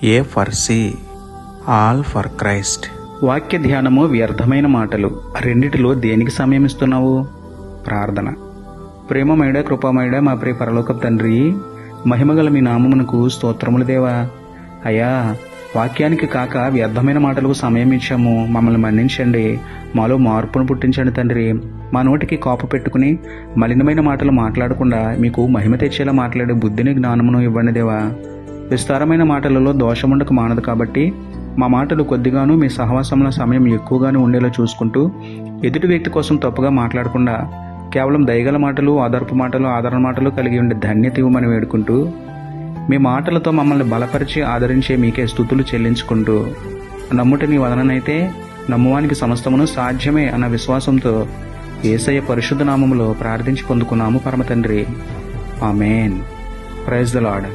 A for C, all for Christ. వాక్య ధ్యానము, వ్యర్థమైన మాటలు, రెండిటిలో దేనికి సమయం ఇస్తున్నావు? ప్రార్థన. ప్రేమమయుడ, కృపామయుడ, మా ప్రియ పరలోకపు తండ్రి, మహిమగల మీ నామమునకు స్తోత్రములు దేవా. అయ్యా, వాక్యానికి కాక వ్యర్థమైన మాటలకు సమయం ఇచ్చాము. మమ్మల్ని మన్నించండి, మాలో మార్పును పుట్టించండి తండ్రి. మా నోటికి కాపు పెట్టుకుని మలినమైన మాటలు మాట్లాడకుండా మీకు మహిమ తెచ్చేలా మాట్లాడే బుద్ధిని, జ్ఞానమును ఇవ్వండి దేవా. విస్తారమైన మాటలలో దోషముండక మానదు కాబట్టి మా మాటలు కొద్దిగాను, మీ సహవాసంలో సమయం ఎక్కువగాను ఉండేలా చూసుకుంటూ, ఎదుటి వ్యక్తి కోసం తప్పుగా మాట్లాడకుండా కేవలం దయగల మాటలు, ఆదర్పు మాటలు, ఆదరణ మాటలు కలిగి ఉండే ధన్యత ఇవ్వమని వేడుకుంటూ, మీ మాటలతో మమ్మల్ని బలపరిచి ఆదరించే మీకే స్తుతులు చెల్లించుకుంటూ, నమ్ముట నీ వదననైతే నమ్మువానికి సమస్తమును సాధ్యమే అన్న విశ్వాసంతో యేసయ్య పరిశుద్ధ నామములో ప్రార్థించి పొందుకున్నాము పరమ తండ్రి. ఆమేన్. Praise the lord.